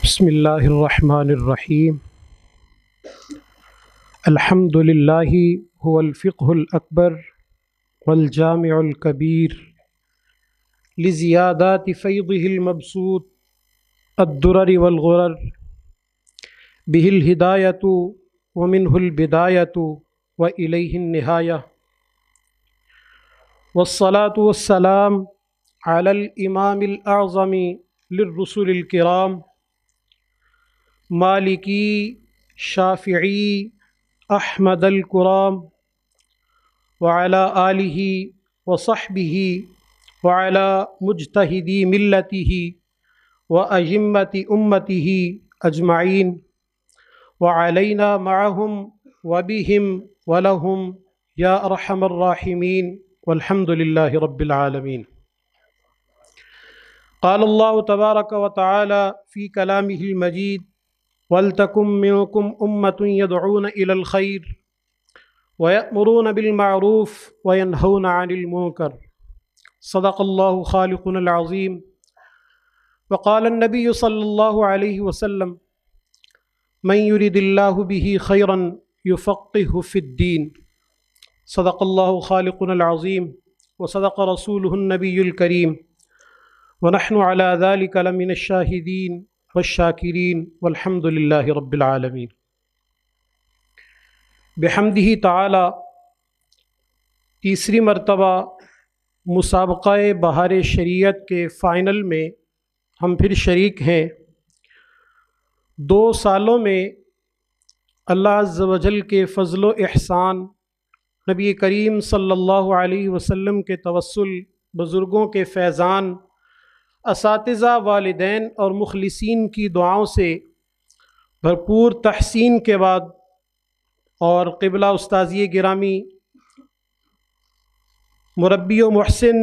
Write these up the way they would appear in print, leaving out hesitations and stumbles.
बिस्मिल्लाहिर्रहमानिर्रहीम। अल्हम्दुलिल्लाहि हुवल फ़िक़्हुल अकबर वल जामिउल कबीर लिज़ियादाति फ़ैज़िहिल मबसूत अद्दुररि वल गुरर बिहिल हिदायतु व मिनहुल बिदायतु व इलैहिन निहाया वस्सलातु वस्सलाम अलल इमामिल आज़मी लिर्रुसुलिल किराम मालिकी शाफ़िई अहमदल कुराम व अला आलिही व सहबिही व अला मुज्तहिदी मिल्लतिही व अइम्मति उम्मतिही अजमाइन व अलैना मअहुम व बिहिम व लहुम या अरहमर राहिमीन वल्हम्दुलिल्लाहि रब्बिल आलमीन। क़ाल अल्लाहु तबारक व तआला फ़ी कलामिहिल मजीद वलतकुम मिनकुम उम्मतुन यदऊन इलल खैर व यअमुरून बिल मारूफ व यनहौन अनिल मुनकर। सदक़ल्लाहु ख़ालिक़ुल अज़ीम। व क़ाल अन्नबिय्यु सल्लल्लाहु अलैहि वसल्लम मन युरिदिल्लाहु बिही खैरन युफ़क़्क़िहु फ़िद्दीन। सदक़ल्लाहु ख़ालिक़ुल अज़ीम व सदक़ रसूलुहुन नबियुल करीम व नहनु अला ज़ालिका लमिनश शाहिदीन वश्शाकिरीन वल्हम्दुलिल्लाहि रब्बिल आलमीन। बिहम्दिही ताला तीसरी मरतबा मुसाबक़ाए बहार शरीयत के फ़ाइनल में हम फिर शरीक हैं। 2 सालों में अल्लाह अज़्ज़ व जल के फ़ज़्ल व एहसान, नबी करीम सल्लल्लाहु अलैहि वसल्लम के तवस्सुल, बुज़ुर्गों के फ़ैज़ान, असातिज़ा, वालिदैन और मुखलिसीन की दुआओं से भरपूर तहसीन के बाद और क़िबला उस्ताज़ी गिरामी मुरब्बी व मुहसिन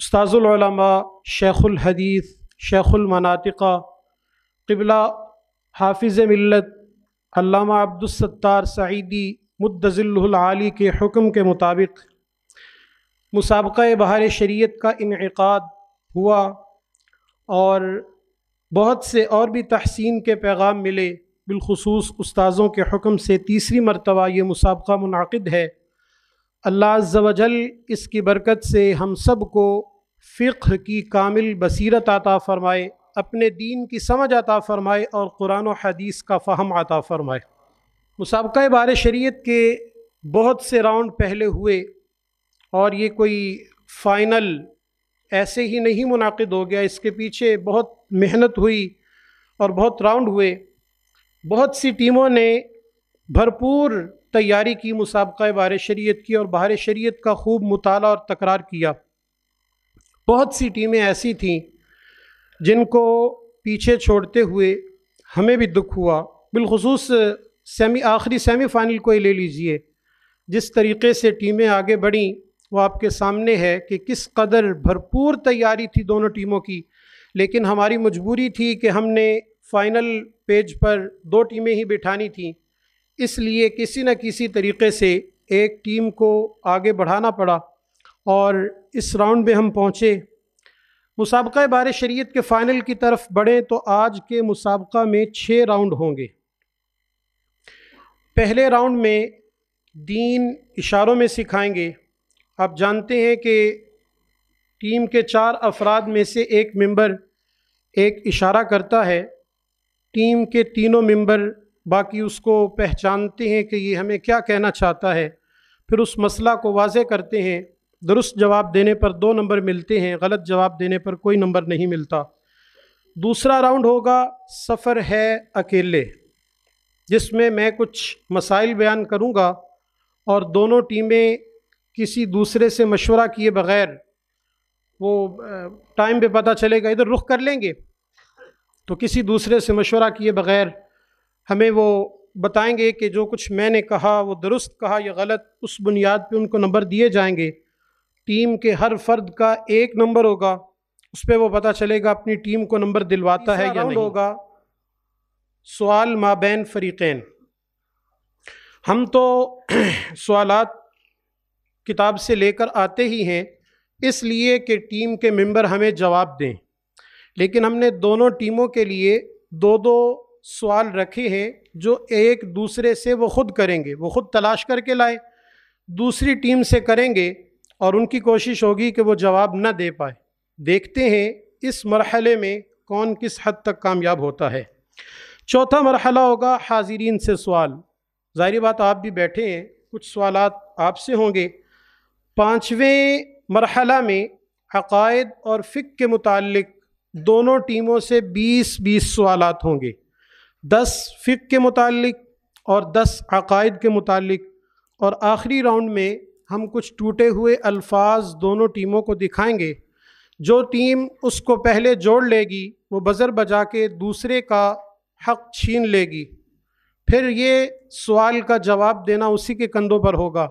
उस्ताज़ुल उलमा शेख़ुल हदीस शेख़ुल मनातिक़ा क़िबला हाफ़िज़ मिल्लत अल्लामा अब्दुस सत्तार सईदी मुद्दज़िल्लुहुल आली के हुक्म के मुताबिक मुसाबक़ा बहार शरीयत का इनेक़ाद हुआ और बहुत से और भी तहसीन के पैगाम मिले। बिलखुसूस उस्ताज़ों के हुक्म से तीसरी मरतबा ये मुसाबक़ा मुनाक़िद है। अल्लाह अज़्ज़ व जल इसकी बरकत से हम सब को फ़िक़्ह की कामिल बसीरत अता फ़रमाए, अपने दीन की समझ अता फ़रमाए और कुरान व हदीस का फ़हम अता फ़रमाए। मुसाबक़ा बहार शरीयत के बहुत से राउंड पहले हुए और ये कोई फ़ाइनल ऐसे ही नहीं मुनाक़िद हो गया। इसके पीछे बहुत मेहनत हुई और बहुत राउंड हुए। बहुत सी टीमों ने भरपूर तैयारी की मुसाबक़ा बहार शरीयत की और बहार शरीयत का खूब मुताला और तकरार किया। बहुत सी टीमें ऐसी थीं जिनको पीछे छोड़ते हुए हमें भी दुख हुआ। बिलखुसूस आखिरी सेमीफ़ाइनल को ही ले लीजिए, जिस तरीक़े से टीमें आगे बढ़ीं वो आपके सामने है कि किस कदर भरपूर तैयारी थी दोनों टीमों की। लेकिन हमारी मजबूरी थी कि हमने फ़ाइनल पेज पर 2 टीमें ही बिठानी थी, इसलिए किसी न किसी तरीक़े से एक टीम को आगे बढ़ाना पड़ा और इस राउंड में हम पहुँचे। मुसाबक़ा बहार शरीयत के फ़ाइनल की तरफ बढ़े तो आज के मुसाबक़ा में 6 राउंड होंगे। पहले राउंड में दीन इशारों में सिखाएंगे। आप जानते हैं कि टीम के 4 अफराद में से एक मेंबर एक इशारा करता है। टीम के तीनों मेंबर बाकी उसको पहचानते हैं कि ये हमें क्या कहना चाहता है, फिर उस मसला को वाज़े करते हैं। दुरुस्त जवाब देने पर 2 नंबर मिलते हैं, गलत जवाब देने पर कोई नंबर नहीं मिलता। दूसरा राउंड होगा सफ़र है अकेले, जिसमें मैं कुछ मसाइल बयान करूँगा और दोनों टीमें किसी दूसरे से मशवरा किए बग़ैर, वो टाइम पे पता चलेगा इधर रुख कर लेंगे, तो किसी दूसरे से मशवरा किए बग़ैर हमें वो बताएंगे कि जो कुछ मैंने कहा वो दुरुस्त कहा या गलत। उस बुनियाद पे उनको नंबर दिए जाएंगे। टीम के हर फ़र्द का 1 नंबर होगा, उस पर वो पता चलेगा अपनी टीम को नंबर दिलवाता है या नहीं। होगा सवाल माबैन फ़रीक़ैन। हम तो सवालात किताब से लेकर आते ही हैं इसलिए कि टीम के मेंबर हमें जवाब दें, लेकिन हमने दोनों टीमों के लिए दो दो सवाल रखे हैं जो एक दूसरे से वो खुद करेंगे, वो खुद तलाश करके लाए, दूसरी टीम से करेंगे और उनकी कोशिश होगी कि वो जवाब न दे पाए। देखते हैं इस मरहले में कौन किस हद तक कामयाब होता है। चौथा मरहला होगा हाजिरीन से सवाल। ज़ाहिर बात आप भी बैठे हैं, कुछ सवालात आपसे होंगे। पाँचवें मरहला में अक़ायद और फ़िक़्ह के मुताल्लिक दोनों टीमों से 20-20 सवालात होंगे, 10 फ़िक़्ह के मुताल्लिक और 10 अक़ायद के मुताल्लिक। और आखिरी राउंड में हम कुछ टूटे हुए अल्फाज दोनों टीमों को दिखाएंगे। जो टीम उसको पहले जोड़ लेगी वो बज़र बजा के दूसरे का हक़ छीन लेगी। फिर ये सवाल का जवाब देना उसी के कंधों पर होगा।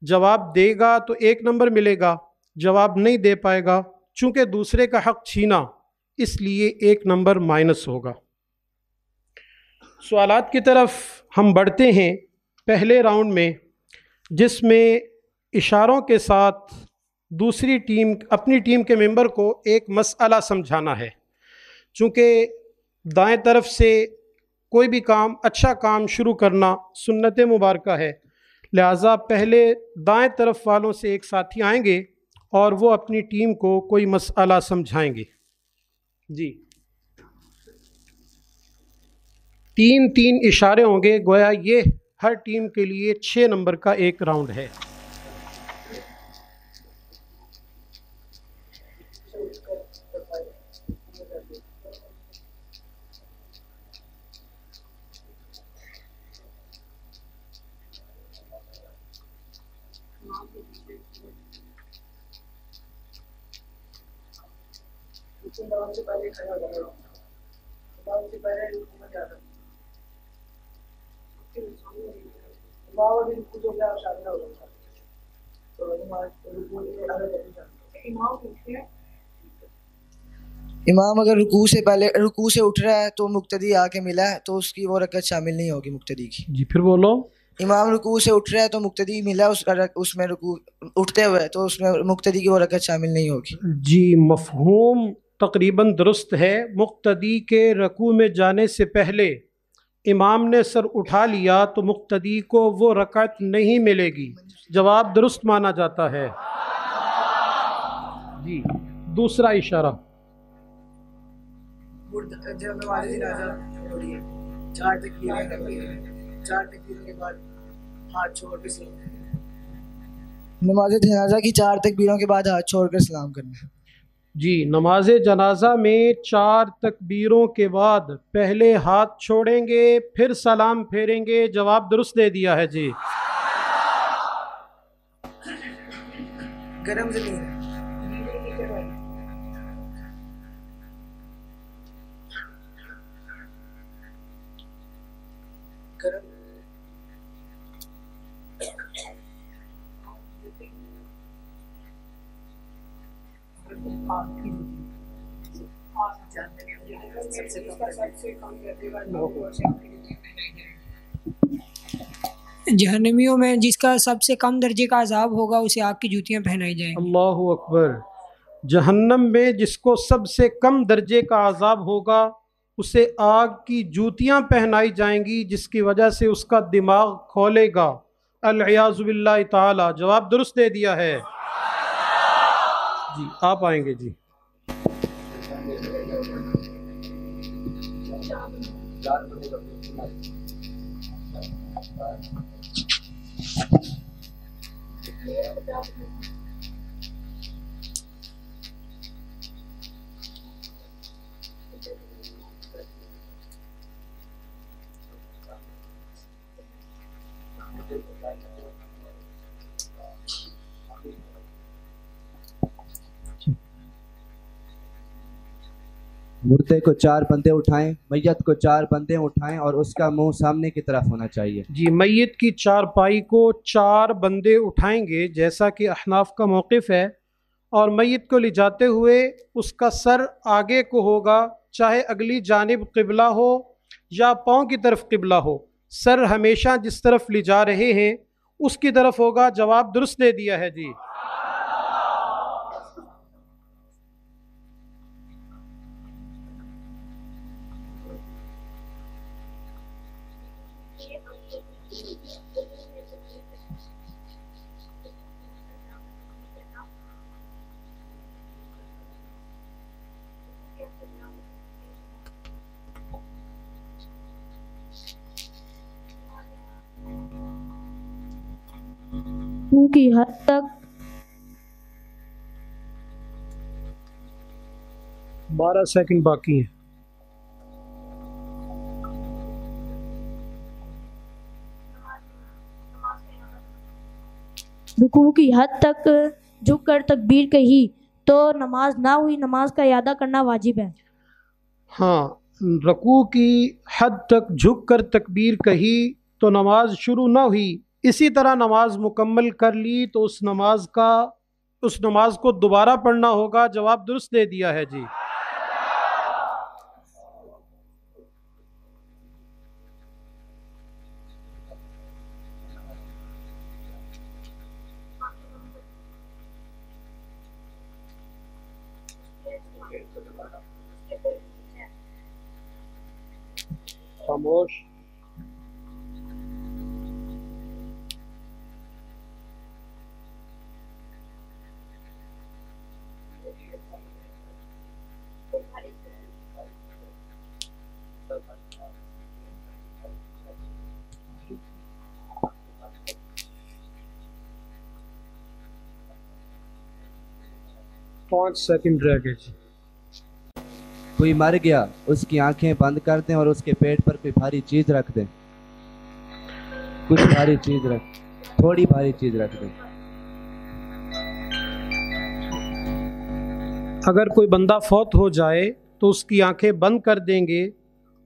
जवाब देगा तो 1 नंबर मिलेगा, जवाब नहीं दे पाएगा, चूँकि दूसरे का हक़ छीना इसलिए 1 नंबर माइनस होगा। सवालात की तरफ हम बढ़ते हैं पहले राउंड में, जिसमें इशारों के साथ दूसरी टीम अपनी टीम के मेंबर को एक मसला समझाना है। चूँकि दाएं तरफ से कोई भी काम, अच्छा काम शुरू करना सुन्नत मुबारका है, लिहाजा पहले दाएं तरफ वालों से एक साथी आएंगे और वो अपनी टीम को कोई मसला समझाएंगे। जी, 3-3 इशारे होंगे, गोया ये हर टीम के लिए 6 नंबर का एक राउंड है। से पहले खड़ा हो जाएगा, से पहले रुकना जाता है, बावड़ी कुछ हो गया शामिल हो जाता है, तो इमाम अगर रुकू से उठ रहा है तो मुक्तदी आके मिला है तो उसकी वो रकत शामिल नहीं होगी मुक्तदी की। जी फिर बोलो। इमाम रुकू से उठ रहा है तो मुक्तदी मिला उसमें रुकू उठते हुए, तो उसमें मुक्तदी की वो रकत शामिल नहीं होगी। जी, मफहूम तकरीबन दुरुस्त है। मुक्तदी के रकू में जाने से पहले इमाम ने सर उठा लिया तो मुक्तदी को वो रकत नहीं मिलेगी, जवाब दुरुस्त माना जाता है। जी, दूसरा इशारा। जब नमाज़ जनाज़ा हो रही है, 4 तकबीरों के बाद हाथ छोड़ के नमाज जनाजा की 4 तकबीरों के बाद हाथ छोड़कर सलाम करना। जी, नमाज जनाजा में 4 तकबीरों के बाद पहले हाथ छोड़ेंगे फिर सलाम फेरेंगे, जवाब दुरुस्त दे दिया है। जी, गरम ज़मीन गरम जहन्नमियों में जिसका सबसे कम दर्जे का अजाब होगा उसे आग की जूतियां पहनाई जाएंगी। अल्लाहु अकबर। जहन्नम में जिसको सबसे कम दर्जे का अजाब होगा उसे आग की जूतियां पहनाई जाएंगी, जिसकी वजह से उसका दिमाग खोलेगा। अल-इयाज़ु बिल्लाहि ताला, जवाब दुरुस्त दे दिया है। जी, आप आएंगे। जी, मुर्दे को 4 बंदे उठाएं, मैयत को 4 बंदे उठाएं और उसका मुंह सामने की तरफ होना चाहिए। जी, मैयत की चारपाई को 4 बंदे उठाएंगे जैसा कि अहनाफ का मौक़िफ़ है, और मैयत को ले जाते हुए उसका सर आगे को होगा, चाहे अगली जानिब क़िबला हो या पाँव की तरफ क़िबला हो। सर हमेशा जिस तरफ ले जा रहे हैं उसकी तरफ होगा, जवाब दुरुस्त दे दिया है। जी, रुकू की हद तक 12 सेकंड बाकी हैं। रुकू की हद तक झुक कर तकबीर कही तो नमाज ना हुई, नमाज का इयादा करना वाजिब है। हाँ, रकू की हद तक झुक कर तकबीर कही तो नमाज शुरू ना हुई, इसी तरह नमाज मुकम्मल कर ली तो उस नमाज को दोबारा पढ़ना होगा। जवाब दुरुस्त दे दिया है जी। खामोश। पाँच सेकंड रह गए जी। कोई मर गया, उसकी आंखें बंद कर दें और उसके पेट पर कोई भारी चीज रख दें। कुछ भारी चीज थोड़ी भारी चीज रख दें। अगर कोई बंदा फौत हो जाए तो उसकी आंखें बंद कर देंगे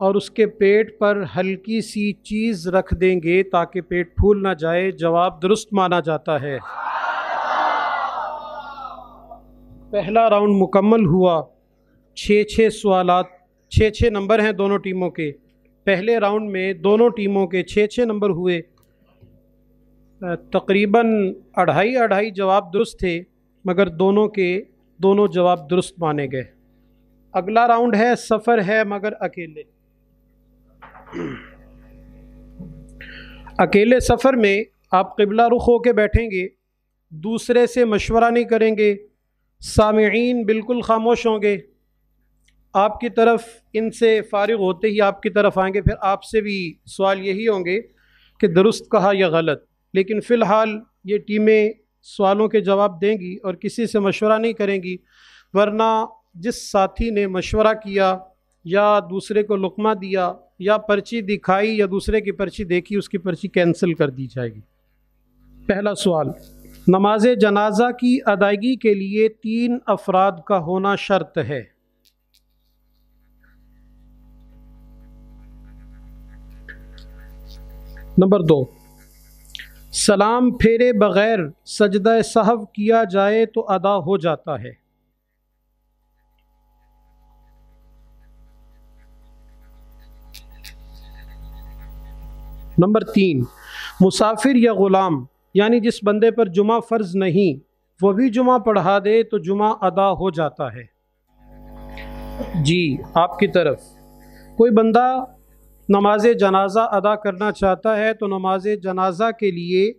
और उसके पेट पर हल्की सी चीज़ रख देंगे ताकि पेट फूल ना जाए। जवाब दुरुस्त माना जाता है। पहला राउंड मुकम्मल हुआ। 6 सवालात, 6 नंबर हैं दोनों टीमों के। पहले राउंड में दोनों टीमों के 6 नंबर हुए। तकरीबन 2.5 जवाब दुरुस्त थे, मगर दोनों जवाब दुरुस्त माने गए। अगला राउंड है सफ़र है मगर अकेले। अकेले सफ़र में आप क़िबला रुख होके बैठेंगे, दूसरे से मशवरा नहीं करेंगे, सामिईन बिल्कुल खामोश होंगे। आपकी तरफ इनसे फ़ारिग होते ही आपकी तरफ आएंगे, फिर आपसे भी सवाल यही होंगे कि दुरुस्त कहा या गलत। लेकिन फ़िलहाल ये टीमें सवालों के जवाब देंगी और किसी से मशवरा नहीं करेंगी, वरना जिस साथी ने मशवरा किया या दूसरे को लुक़मा दिया या पर्ची दिखाई या दूसरे की पर्ची देखी, उसकी पर्ची कैंसिल कर दी जाएगी। पहला सवाल, नमाज जनाजा की अदायगी के लिए 3 अफराद का होना शर्त है। नंबर 2, सलाम फेरे बगैर सजदा सहव किया जाए तो अदा हो जाता है। नंबर 3, मुसाफिर या ग़ुलाम यानी जिस बंदे पर जुमा फ़र्ज़ नहीं वो भी जुमा पढ़ा दे तो जुमा अदा हो जाता है। जी, आपकी तरफ कोई बंदा नमाज जनाजा अदा करना चाहता है तो नमाज जनाजा के लिए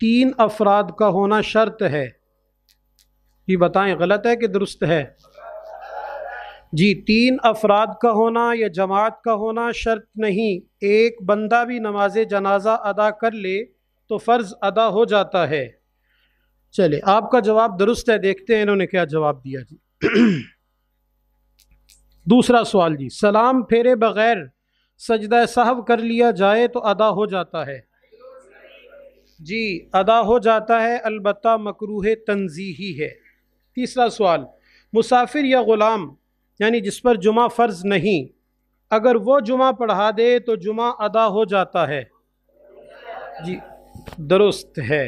3 अफराद का होना शर्त है। ये बताएं गलत है कि दुरुस्त है? जी, 3 अफराद का होना या जमात का होना शर्त नहीं। एक बंदा भी नमाज जनाजा अदा कर ले तो फ़र्ज़ अदा हो जाता है। चले, आपका जवाब दुरुस्त है, देखते हैं इन्होंने क्या जवाब दिया जी। दूसरा सवाल जी, सलाम फेरे बगैर सजदा सहव कर लिया जाए तो अदा हो जाता है। जी, अदा हो जाता है, अलबत्ता मकरूह तंज़ीही है। तीसरा सवाल, मुसाफिर या ग़ुलाम यानी जिस पर जुमा फ़र्ज़ नहीं, अगर वो जुमा पढ़ा दे तो जुमा अदा हो जाता है। जी, दुरुस्त है।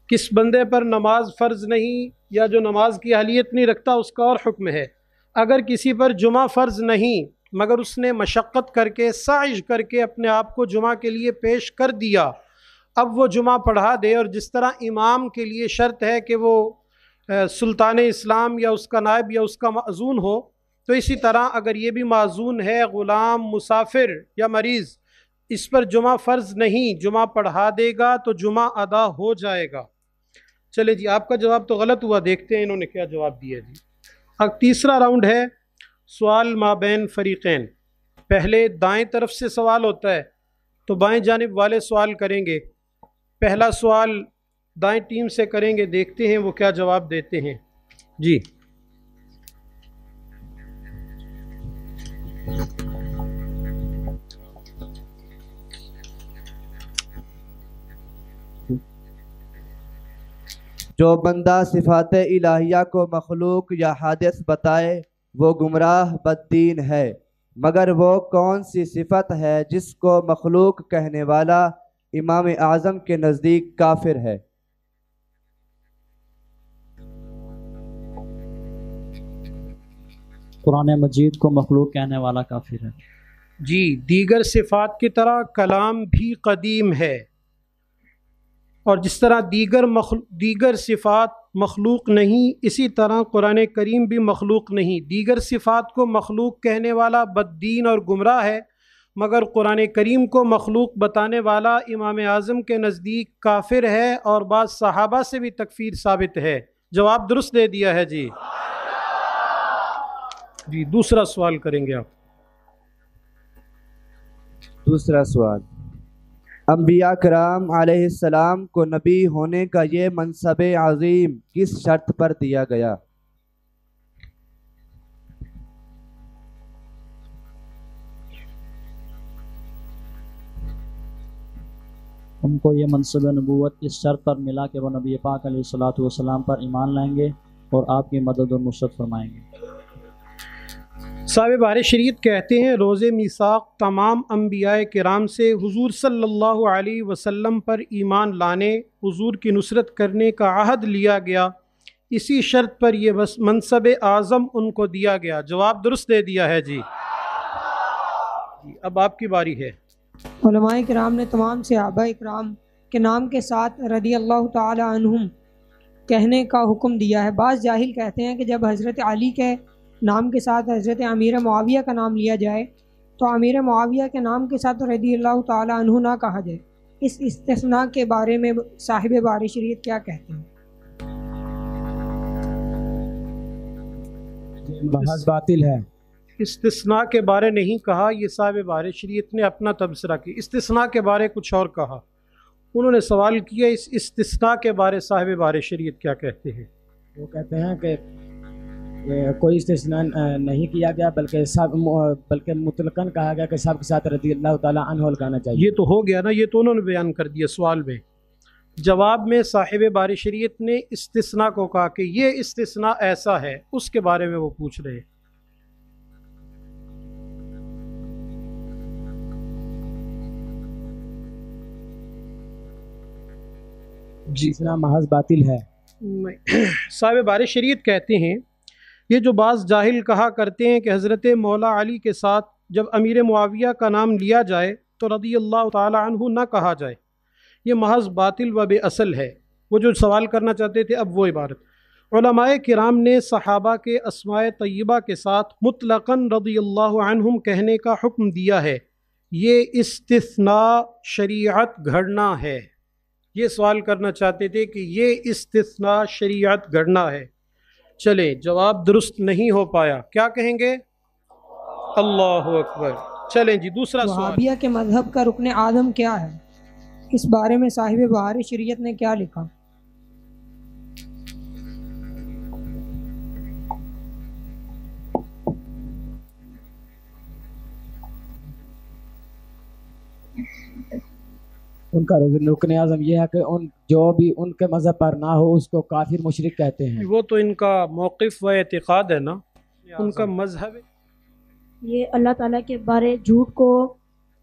किस बंदे पर नमाज फ़र्ज़ नहीं या जो नमाज की अहलियत नहीं रखता उसका और हुक्म है। अगर किसी पर जुमा फ़र्ज़ नहीं मगर उसने मशक्क़त करके साइश करके अपने आप को जुमा के लिए पेश कर दिया, अब वो जुमा पढ़ा दे। और जिस तरह इमाम के लिए शर्त है कि वो सुल्तान इस्लाम या उसका नायब या उसका माज़ून हो, तो इसी तरह अगर ये भी माज़ून है, ग़ुलाम, मुसाफिर या मरीज़, इस पर जुमा फ़र्ज़ नहीं, जुमा पढ़ा देगा तो जुमा अदा हो जाएगा। चले जी, आपका जवाब तो गलत हुआ, देखते हैं इन्होंने क्या जवाब दिया जी। अब तीसरा राउंड है सवाल माबैन फ़रीक़ैन। पहले दाएं तरफ से सवाल होता है तो बाएं जानिब वाले सवाल करेंगे, पहला सवाल दाएं टीम से करेंगे, देखते हैं वो क्या जवाब देते हैं। जी जो बंदा सिफ़ात इलाहिया को मखलूक या हादिस बताए वो गुमराह बद्दीन है, मगर वो कौन सी सिफत है जिसको मखलूक कहने वाला इमाम आज़म के नज़दीक काफिर है? कुरान मजीद को मखलूक कहने वाला काफिर है। जी, दीगर सिफ़ात की तरह कलाम भी कदीम है, और जिस तरह दीगर सिफ़ात मखलूक नहीं, इसी तरह कुरान करीम भी मखलूक नहीं। दीगर सिफ़ात को मखलूक कहने वाला बद्दीन और गुमराह है, मगर कुरान करीम को मखलूक बताने वाला इमाम आज़म के नज़दीक काफिर है, और बाद सहाबा से भी तकफीर साबित है। जवाब दुरुस्त दे दिया है जी। जी, दूसरा सवाल करेंगे आप। दूसरा सवाल, अंबिया कराम अलैहिस्सलाम को नबी होने का ये मनसब अज़ीम किस शर्त पर दिया गया? उनको ये मनसब नबूवत इस शर्त पर मिला कि वह नबी पाक अलैहिस्सलातु वस्सलाम पर ईमान लाएंगे और आपकी मदद और नुसरत फरमाएंगे। साहिब बार शरीयत कहते हैं, रोज़े मीसाक तमाम अंबियाए किराम से हुजूर सल्लल्लाहु अलैहि वसल्लम पर ईमान लाने, हुजूर की नुसरत करने का अहद लिया गया। इसी शर्त पर यह बस मनसब आज़म उनको दिया गया। जवाब दुरुस्त दे दिया है जी। अब आपकी बारी है। उलमाए किराम ने तमाम सहाबाए किराम के नाम के साथ रदी अल्लाह ताला अन्हुम कहने का हुक्म दिया है। बाज़ जाहिल कहते हैं कि जब हज़रत अली के नाम के साथ हज़रत अमीर मुआविया का नाम लिया जाए तो अमीर मुआविया के नाम के साथ रदी अल्लाह ताला अन्हु ना कहा जाए। इस इस्तिस्ना के बारे में साहिब बार शरीयत क्या कहते हैं? महज बातिल है। इस्तिस्ना के बारे नहीं कहा, ये साहिब बार शरीयत ने अपना तबसरा किया। इस्तिस्ना के बारे कुछ और कहा। उन्होंने सवाल किया इस इस्तिस्ना के बारे साहिब बार शरीयत क्या कहते हैं? वो कहते हैं कि कोई इस्तिस्ना नहीं किया गया, बल्कि मुतलकन कहा गया कि सब के साथ रज़ी अल्लाह ताला अन्हु लगाना चाहिए। ये तो हो गया ना, ये तो उन्होंने बयान कर दिया सवाल में। जवाब में साहिब बार शरीयत ने इस्तिस्ना को कहा कि ये इस्तिस्ना ऐसा है, उसके बारे में वो पूछ रहे हैं। जी, इस्तिस्ना महज बातिल है। साहिब बार शरीयत कहते हैं, ये जो बाज़ जाहिल कहा करते हैं कि हज़रत मौला अली के साथ जब अमीर मुआविया का नाम लिया जाए तो रज़ी अल्लाह ताला अन्हु ना कहा जाए, ये महज बातिल व बेअसल है। वो जो सवाल करना चाहते थे अब वो इबारत। उलमाए किराम ने सहाबा के अस्माए तय्यबा के साथ मुतलक़न रज़ी अल्लाह अन्हुम कहने का हुक्म दिया है। ये इस्तिस्ना शरीयत घड़ना है। ये सवाल करना चाहते थे कि ये इस्तिस्ना शरीयत घड़ना है। चले, जवाब दुरुस्त नहीं हो पाया, क्या कहेंगे? अल्लाहु अकबर। चलें जी, दूसरा सवाल। वहाबिया के मजहब का रुकन आदम क्या है? इस बारे में साहिब बहार शरीयत ने क्या लिखा? उनका रुकन आज़म यह है कि जो भी उनके मज़हब पर ना हो उसको काफिर मुशरिक कहते हैं। वो तो इनका मौक़िफ़ व एतिक़ाद है ना, उनका मजहब है। ये अल्लाह ताला के बारे झूठ को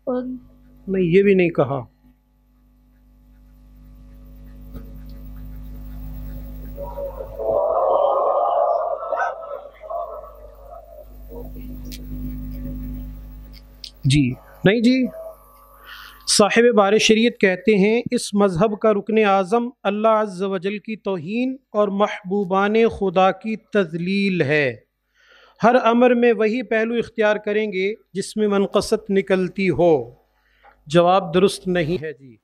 नहीं, ये भी नहीं कहा। जी नहीं जी, साहिब बार शरीयत कहते हैं इस मज़हब का रुकन आज़म अल्लाह अज़्ज़ व जल की तौहीन और महबूबान खुदा की तज़लील है। हर अमर में वही पहलू इख्तियार करेंगे जिसमें मनक़सत निकलती हो। जवाब दुरुस्त नहीं है जी।